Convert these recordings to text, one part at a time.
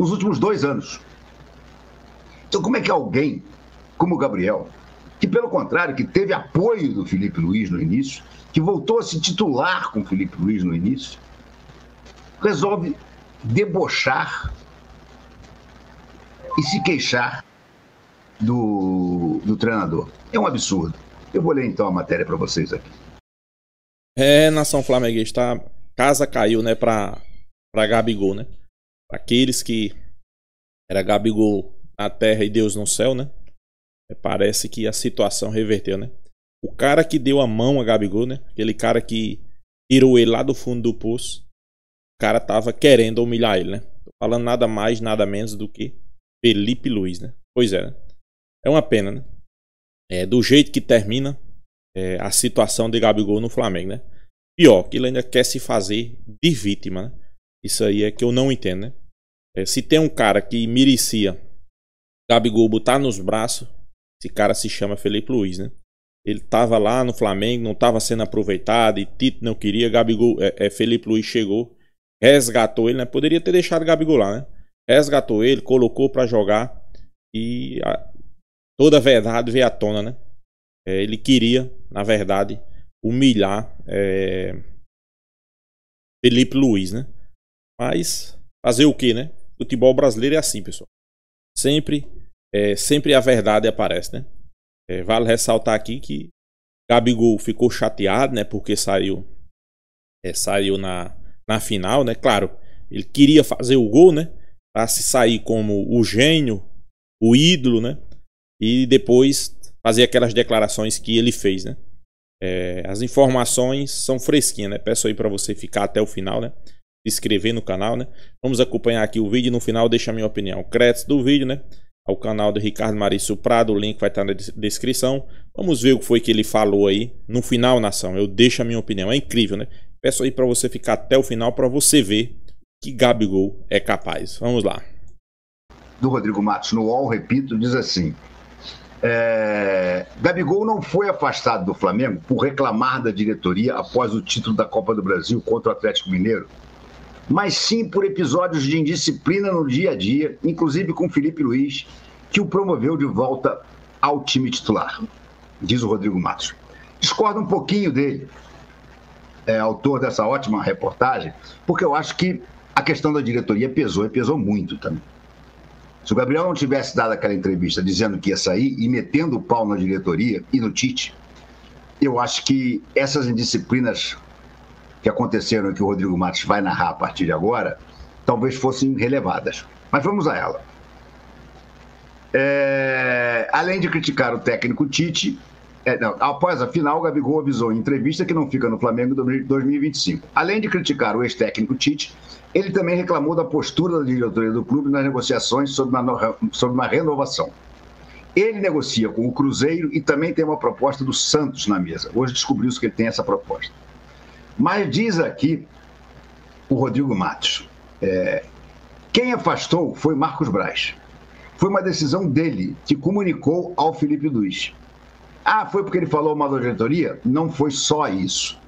nos últimos 2 anos. Então, como é que alguém como o Gabriel, que pelo contrário, que teve apoio do Felipe Luiz no início, que voltou a se titular com o Felipe Luiz no início, resolve debochar e se queixar do treinador? É um absurdo. Eu vou ler então a matéria para vocês aqui. Nação flamenguista, casa caiu, né, pra Gabigol, né? Pra aqueles que era Gabigol na terra e Deus no céu, né? Parece que a situação reverteu, né? O cara que deu a mão a Gabigol, né? Aquele cara que tirou ele lá do fundo do poço, o cara tava querendo humilhar ele, né? Tô falando nada mais, nada menos do que Felipe Luiz, né? Pois é, né? É uma pena, né? Do jeito que termina a situação de Gabigol no Flamengo, né? Pior, que ele ainda quer se fazer de vítima, né? Isso aí é que eu não entendo, né? Se tem um cara que merecia Gabigol botar nos braços, esse cara se chama Felipe Luiz, né? Ele tava lá no Flamengo, não tava sendo aproveitado, e Tite não queria, Gabigol, Felipe Luiz chegou, resgatou ele, né? Poderia ter deixado Gabigol lá, né? Resgatou ele, colocou pra jogar e toda a verdade veio à tona, né? Ele queria, na verdade, humilhar Felipe Luiz, né? Mas fazer o que, né? Futebol brasileiro é assim, pessoal. Sempre a verdade aparece, né? Vale ressaltar aqui que Gabigol ficou chateado, né? Porque saiu na final, né? Claro, ele queria fazer o gol, né? Pra se sair como o gênio, o ídolo, né? E depois fazer aquelas declarações que ele fez, né? As informações são fresquinhas, né? Peço aí pra você ficar até o final, né? Se inscrever no canal, né? Vamos acompanhar aqui o vídeo e no final deixa a minha opinião. Créditos do vídeo, né? Ao canal do Ricardo Marício Prado, o link vai estar na descrição. Vamos ver o que foi que ele falou aí no final, nação. Eu deixo a minha opinião, é incrível, né? Peço aí pra você ficar até o final pra você ver que Gabigol é capaz. Vamos lá. Do Rodrigo Matos no UOL, repito, diz assim: Gabigol não foi afastado do Flamengo por reclamar da diretoria após o título da Copa do Brasil contra o Atlético Mineiro, mas sim por episódios de indisciplina no dia a dia, inclusive com Felipe Luiz, que o promoveu de volta ao time titular, diz o Rodrigo Matos. Discordo um pouquinho dele, autor dessa ótima reportagem, porque eu acho que a questão da diretoria pesou, e pesou muito também. Se o Gabriel não tivesse dado aquela entrevista dizendo que ia sair e metendo o pau na diretoria e no Tite, eu acho que essas indisciplinas que aconteceram e que o Rodrigo Matos vai narrar a partir de agora, talvez fossem relevadas. Mas vamos a ela. Além de criticar o técnico Tite, após a final, o Gabigol avisou em entrevista que não fica no Flamengo em 2025. Além de criticar o ex-técnico Tite, ele também reclamou da postura da diretoria do clube nas negociações sobre uma renovação. Ele negocia com o Cruzeiro e também tem uma proposta do Santos na mesa. Hoje descobriu-se que ele tem essa proposta. Mas diz aqui o Rodrigo Matos, quem afastou foi Marcos Braz. Foi uma decisão dele que comunicou ao Felipe Luiz. Foi porque ele falou mal da diretoria? Não foi só isso.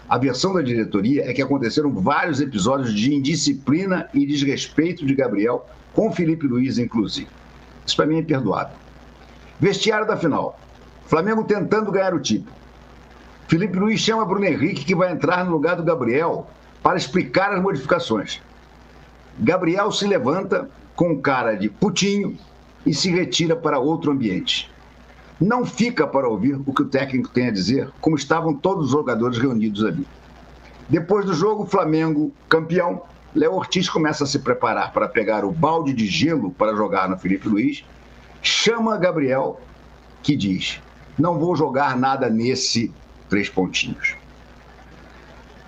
A versão da diretoria é que aconteceram vários episódios de indisciplina e desrespeito de Gabriel com Felipe Luiz, inclusive. Isso para mim é imperdoável. Vestiário da final. Flamengo tentando ganhar o título. Felipe Luiz chama Bruno Henrique, que vai entrar no lugar do Gabriel, para explicar as modificações. Gabriel se levanta com cara de putinho e se retira para outro ambiente. Não fica para ouvir o que o técnico tem a dizer, como estavam todos os jogadores reunidos ali. Depois do jogo, Flamengo campeão, Léo Ortiz começa a se preparar para pegar o balde de gelo para jogar no Felipe Luiz, chama Gabriel, que diz: não vou jogar nada nesse 3 pontinhos.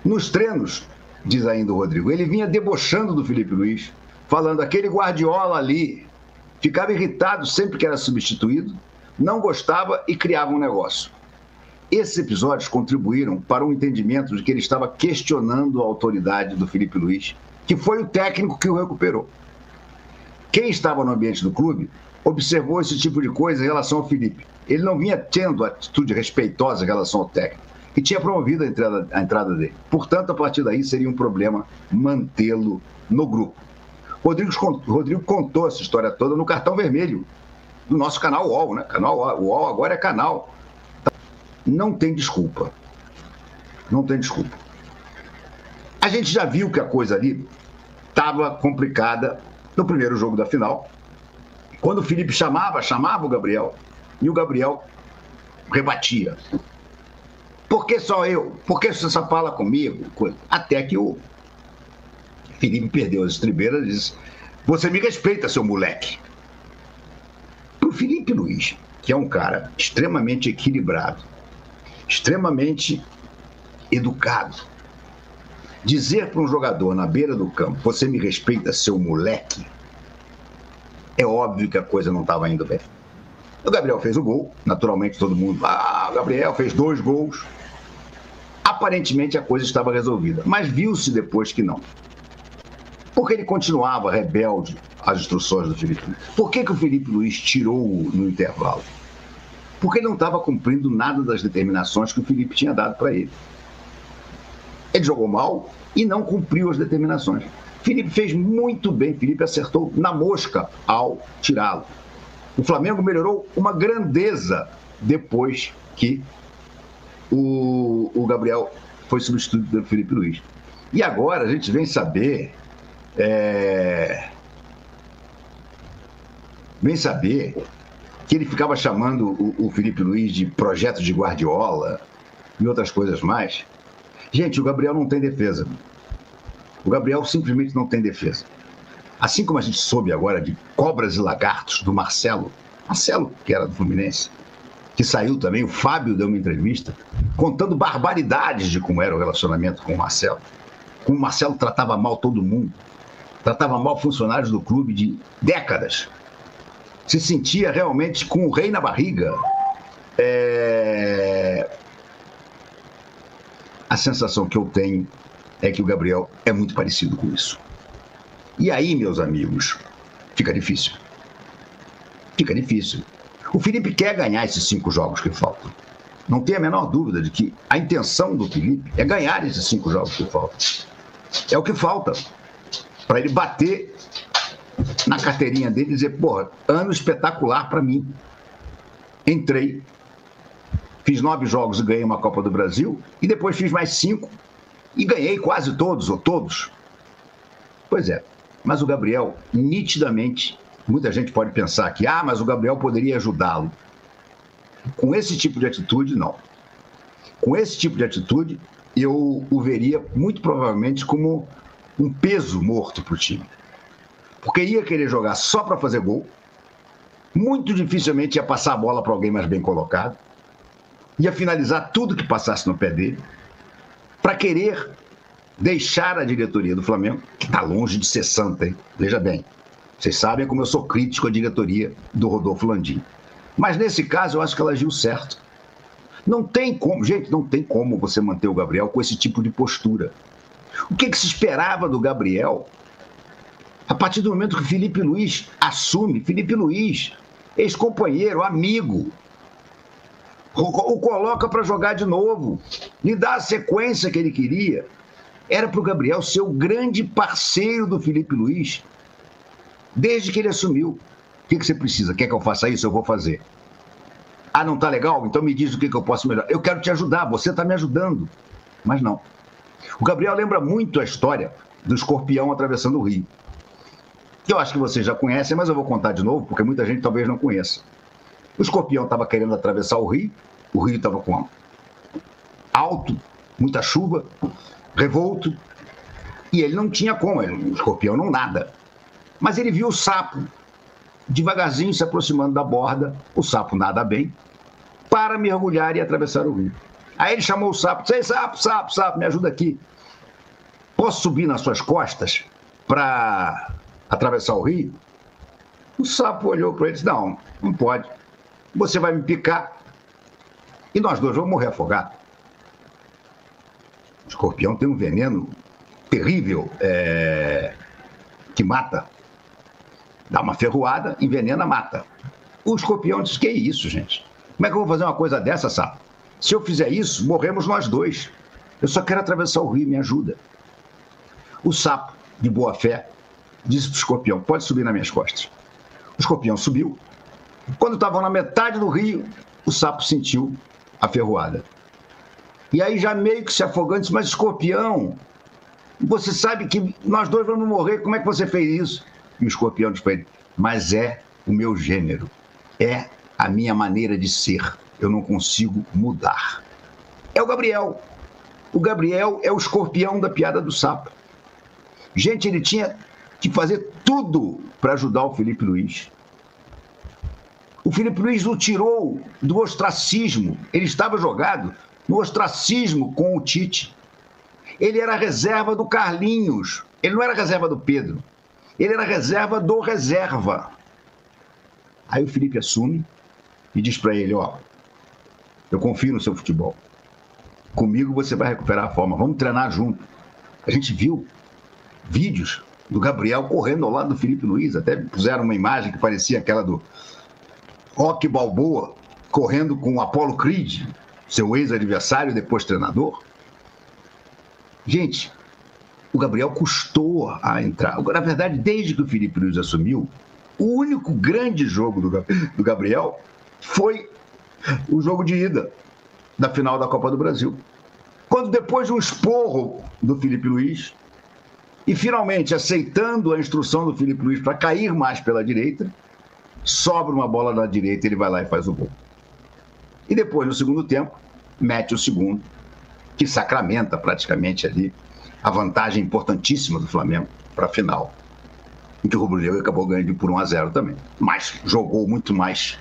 Nos treinos, diz ainda o Rodrigo, ele vinha debochando do Felipe Luiz, falando aquele Guardiola ali, ficava irritado sempre que era substituído, não gostava e criava um negócio. Esses episódios contribuíram para um entendimento de que ele estava questionando a autoridade do Felipe Luiz, que foi o técnico que o recuperou. Quem estava no ambiente do clube observou esse tipo de coisa em relação ao Felipe. Ele não vinha tendo atitude respeitosa em relação ao técnico, que tinha promovido a entrada dele. Portanto, a partir daí seria um problema mantê-lo no grupo. Rodrigo contou essa história toda no Cartão Vermelho, do nosso canal UOL, né? O UOL agora é canal. Não tem desculpa. Não tem desculpa. A gente já viu que a coisa ali estava complicada no primeiro jogo da final, quando o Felipe chamava o Gabriel, e o Gabriel rebatia. Por que só eu? Por que você só fala comigo? Até que o Felipe perdeu as estribeiras e disse: você me respeita, seu moleque. Para o Felipe Luiz, que é um cara extremamente equilibrado, extremamente educado, dizer para um jogador na beira do campo: você me respeita, seu moleque, é óbvio que a coisa não estava indo bem. O Gabriel fez o gol, naturalmente todo mundo: o Gabriel fez 2 gols. Aparentemente a coisa estava resolvida, mas viu-se depois que não. Porque ele continuava rebelde às instruções do Felipe Luiz. Por que o Felipe Luiz tirou no intervalo? Porque ele não estava cumprindo nada das determinações que o Felipe tinha dado para ele. Ele jogou mal e não cumpriu as determinações. Felipe fez muito bem, Felipe acertou na mosca ao tirá-lo. O Flamengo melhorou uma grandeza depois que o Gabriel foi substituído pelo Felipe Luiz. E agora a gente vem saber que ele ficava chamando o Felipe Luiz de projeto de Guardiola e outras coisas mais. Gente, o Gabriel não tem defesa. O Gabriel simplesmente não tem defesa. Assim como a gente soube agora de cobras e lagartos do Marcelo, que era do Fluminense, que saiu também, o Fábio deu uma entrevista contando barbaridades de como era o relacionamento com o Marcelo. Como o Marcelo tratava mal todo mundo, tratava mal funcionários do clube de décadas. Se sentia realmente com o rei na barriga. A sensação que eu tenho é que o Gabriel é muito parecido com isso. E aí, meus amigos, fica difícil. Fica difícil. O Felipe quer ganhar esses 5 jogos que faltam. Não tem a menor dúvida de que a intenção do Felipe é ganhar esses 5 jogos que faltam. É o que falta para ele bater na carteirinha dele e dizer: porra, ano espetacular para mim. Entrei, fiz 9 jogos e ganhei uma Copa do Brasil, e depois fiz mais 5 e ganhei quase todos, ou todos. Pois é, mas o Gabriel, nitidamente, muita gente pode pensar que, mas o Gabriel poderia ajudá-lo. Com esse tipo de atitude, não. Com esse tipo de atitude, eu o veria muito provavelmente como um peso morto para o time. Porque ia querer jogar só para fazer gol, muito dificilmente ia passar a bola para alguém mais bem colocado, ia finalizar tudo que passasse no pé dele, para querer deixar a diretoria do Flamengo, que está longe de ser santa, hein? Veja bem, vocês sabem como eu sou crítico à diretoria do Rodolfo Landim. Mas nesse caso eu acho que ela agiu certo. Não tem como, gente, não tem como você manter o Gabriel com esse tipo de postura. O que se esperava do Gabriel a partir do momento que Felipe Luiz assume? Felipe Luiz, ex-companheiro, amigo, o coloca para jogar de novo, lhe dá a sequência que ele queria. Era para o Gabriel ser o grande parceiro do Felipe Luiz desde que ele assumiu. O que você precisa? Quer que eu faça isso? Eu vou fazer. Não está legal? Então me diz o que eu posso melhorar. Eu quero te ajudar, você está me ajudando. Mas não. O Gabriel lembra muito a história do escorpião atravessando o rio. Que eu acho que vocês já conhecem, mas eu vou contar de novo, porque muita gente talvez não conheça. O escorpião estava querendo atravessar o rio estava com alto, muita chuva, revolto, e ele não tinha como, o escorpião não nada. Mas ele viu o sapo devagarzinho se aproximando da borda, o sapo nada bem, para mergulhar e atravessar o rio. Aí ele chamou o sapo: "Sei, sapo, me ajuda aqui. Posso subir nas suas costas para atravessar o rio?" O sapo olhou para ele e disse: "Não, não pode. Você vai me picar e nós dois vamos morrer afogados." O escorpião tem um veneno terrível, que mata. Dá uma ferroada, envenena, mata. O escorpião disse: "Que isso, gente? Como é que eu vou fazer uma coisa dessa, sapo? Se eu fizer isso, morremos nós dois. Eu só quero atravessar o rio, me ajuda." O sapo, de boa fé, disse pro Escorpião, pode subir nas minhas costas. O Escorpião subiu. Quando estavam na metade do rio, o Sapo sentiu a ferroada. E aí já meio que se afogando, disse, mas Escorpião, você sabe que nós dois vamos morrer, como é que você fez isso? E o Escorpião disse para ele, mas é o meu gênero, é a minha maneira de ser, eu não consigo mudar. É o Gabriel. O Gabriel é o Escorpião da piada do Sapo. Gente, ele tinha que fazer tudo para ajudar o Felipe Luiz. O Felipe Luiz o tirou do ostracismo. Ele estava jogado no ostracismo com o Tite. Ele era reserva do Carlinhos. Ele não era reserva do Pedro. Ele era reserva do reserva. Aí o Felipe assume e diz para ele, ó, eu confio no seu futebol. Comigo você vai recuperar a forma. Vamos treinar junto. A gente viu vídeos do Gabriel correndo ao lado do Felipe Luiz. Até puseram uma imagem que parecia aquela do Rocky Balboa correndo com o Apollo Creed, seu ex-adversário, depois treinador. Gente, o Gabriel custou a entrar. Na verdade, desde que o Felipe Luiz assumiu, o único grande jogo do Gabriel foi o jogo de ida da final da Copa do Brasil. Quando depois de um esporro do Felipe Luiz, e finalmente aceitando a instrução do Felipe Luiz para cair mais pela direita, sobra uma bola na direita, ele vai lá e faz o gol. E depois, no segundo tempo, mete o segundo, que sacramenta praticamente ali a vantagem importantíssima do Flamengo para a final, em que o rubro-negro acabou ganhando por 1-0 também. Mas jogou muito mais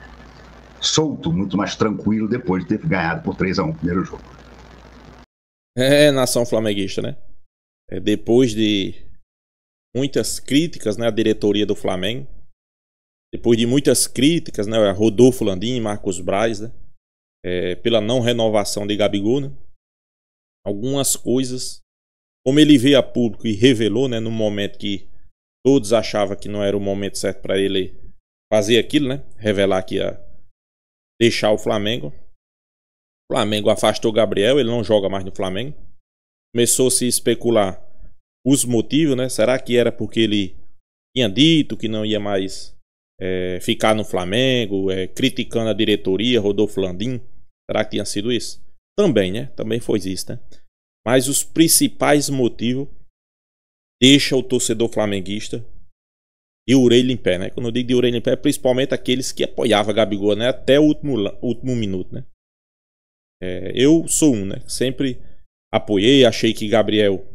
solto, muito mais tranquilo depois de ter ganhado por 3-1 o primeiro jogo. É, nação flamenguista, né? Depois de muitas críticas, né, à diretoria do Flamengo, depois de muitas críticas, né, a Rodolfo Landim e Marcos Braz, né, pela não renovação de Gabigol, né, algumas coisas, como ele veio a público e revelou, né, no momento que todos achavam que não era o momento certo para ele fazer aquilo, né, revelar que ia deixar o Flamengo. O Flamengo afastou o Gabriel, ele não joga mais no Flamengo. Começou a se especular os motivos, né? Será que era porque ele tinha dito que não ia mais ficar no Flamengo, criticando a diretoria, Rodolfo Landim? Será que tinha sido isso? Também, né? Também foi isso, né? Mas os principais motivos deixam o torcedor flamenguista de orelha em pé, né? Quando eu digo de orelha em pé, principalmente aqueles que apoiavam a Gabigol, né? Até o último minuto, né? Eu sou um, né? Sempre apoiei, achei que Gabriel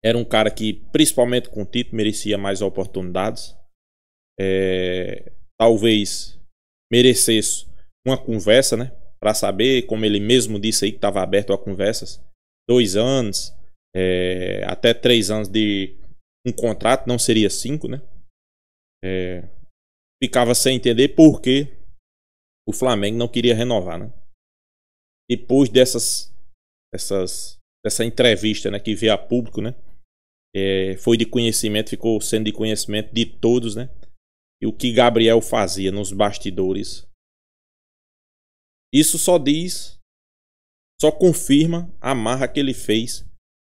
era um cara que, principalmente com o Tite, merecia mais oportunidades. Talvez merecesse uma conversa, né? Para saber, como ele mesmo disse aí, que estava aberto a conversas. 2 anos, até 3 anos de um contrato, não seria 5, né? Ficava sem entender por que o Flamengo não queria renovar, né? Depois dessa entrevista, né, que veio a público, né, foi de conhecimento, ficou sendo de conhecimento de todos, né, e o que Gabriel fazia nos bastidores, isso só confirma a marra que ele fez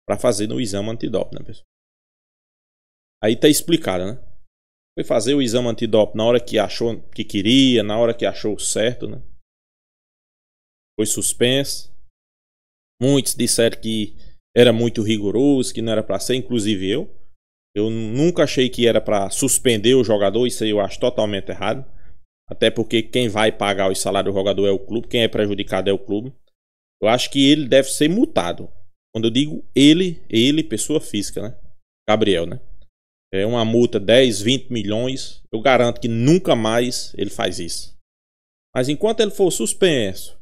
para fazer no exame antidoping, né, pessoal? Aí tá explicado, né? Foi fazer o exame antidoping na hora que achou que queria, na hora que achou certo, né? Foi suspenso. Muitos disseram que era muito rigoroso, que não era para ser, inclusive eu. Eu nunca achei que era para suspender o jogador, isso aí eu acho totalmente errado. Até porque quem vai pagar o salário do jogador é o clube, quem é prejudicado é o clube. Eu acho que ele deve ser multado. Quando eu digo ele, pessoa física, né? Gabriel, né? É uma multa 10, 20 milhões. Eu garanto que nunca mais ele faz isso. Mas enquanto ele for suspenso,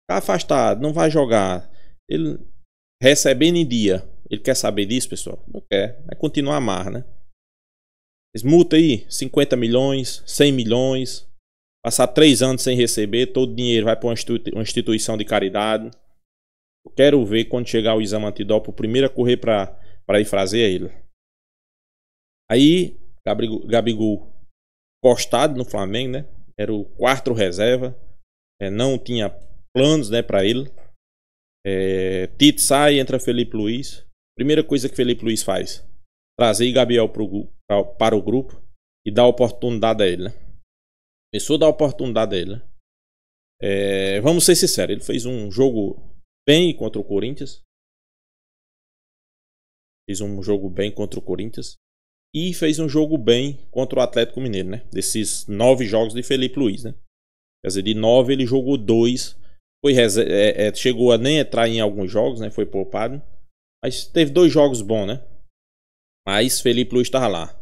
ficar afastado, não vai jogar, ele recebendo em dia, ele quer saber disso, pessoal? Não quer, vai continuar a amarra, né? Eles multam aí 50 milhões, 100 milhões, passar 3 anos sem receber, todo o dinheiro vai para uma instituição de caridade. Eu quero ver quando chegar o exame antidoping, o primeiro a correr para ir fazer é ele. Aí, Gabigol postado no Flamengo, né? Era o 4º reserva, não tinha planos, né, para ele. Tite sai, entra Felipe Luiz. Primeira coisa que Felipe Luiz faz: trazer Gabriel para o grupo e dar oportunidade a ele, né? Começou a dar oportunidade a ele, né? Vamos ser sinceros, ele fez um jogo bem contra o Corinthians. Fez um jogo bem contra o Corinthians. E fez um jogo bem contra o Atlético Mineiro, né? Desses 9 jogos de Felipe Luiz, né? Quer dizer, de 9 ele jogou 2. Chegou a nem entrar em alguns jogos, né? Foi poupado. Mas teve 2 jogos bons, né? Mas Felipe Luiz estava lá.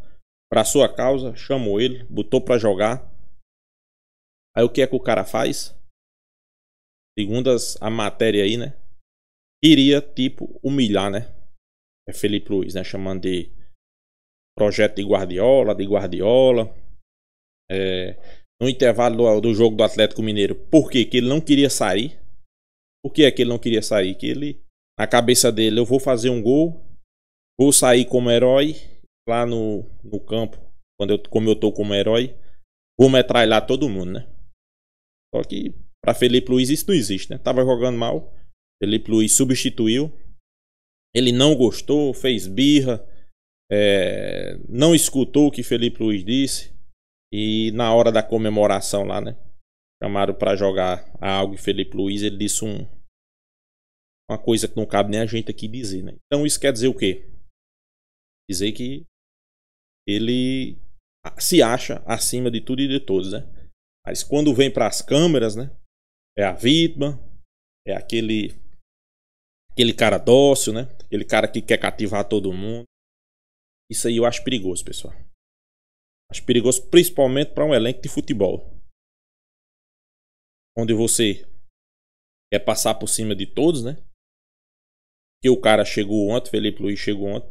Pra sua causa, chamou ele, botou pra jogar. Aí o que é que o cara faz? Segundo a matéria aí, né? Queria, tipo, humilhar, né? Felipe Luiz, né? Chamando de projeto de Guardiola. No intervalo do jogo do Atlético Mineiro. Por quê? Que ele não queria sair. Por que é que ele não queria sair? Que ele, na cabeça dele, eu vou fazer um gol, vou sair como herói lá no campo, como eu tô como herói, vou metralhar todo mundo, né? Só que pra Felipe Luiz isso não existe, né? Tava jogando mal, Felipe Luiz substituiu, ele não gostou, fez birra, não escutou o que Felipe Luiz disse, e na hora da comemoração lá, né? Chamaram pra jogar algo e Felipe Luiz, ele disse uma coisa que não cabe nem a gente aqui dizer, né? Então isso quer dizer o quê? Dizer que ele se acha acima de tudo e de todos, né? Mas quando vem para as câmeras, né? É a vítima, é aquele cara dócil, né? Aquele cara que quer cativar todo mundo. Isso aí eu acho perigoso, pessoal. Acho perigoso principalmente para um elenco de futebol, onde você quer passar por cima de todos, né? Que o cara chegou ontem, Felipe Luiz chegou ontem,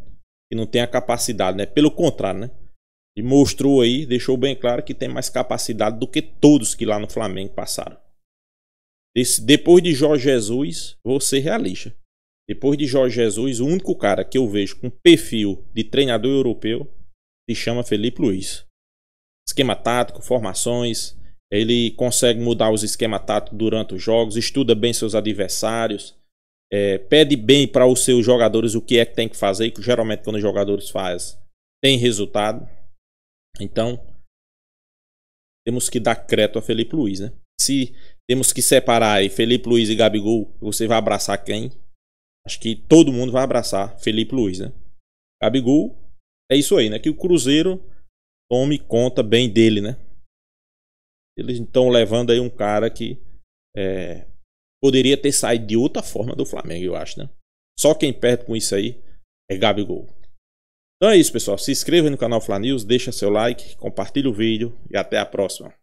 e não tem a capacidade, né? Pelo contrário, né? E mostrou aí, deixou bem claro que tem mais capacidade do que todos que lá no Flamengo passaram. Depois de Jorge Jesus, vou ser realista. Depois de Jorge Jesus, o único cara que eu vejo com perfil de treinador europeu se chama Felipe Luiz. Esquema tático, formações, ele consegue mudar os esquemas táticos durante os jogos, estuda bem seus adversários, pede bem para os seus jogadores o que é que tem que fazer, que geralmente quando os jogadores fazem, tem resultado. Então, temos que dar crédito a Felipe Luiz, né? Se temos que separar aí Felipe Luiz e Gabigol, você vai abraçar quem? Acho que todo mundo vai abraçar Felipe Luiz, né? Gabigol, é isso aí, né? Que o Cruzeiro tome conta bem dele, né? Eles estão levando aí um cara que poderia ter saído de outra forma do Flamengo, eu acho, né? Só quem perde com isso aí é Gabigol. Então é isso, pessoal. Se inscreva no canal Fla News, deixa seu like, compartilhe o vídeo e até a próxima.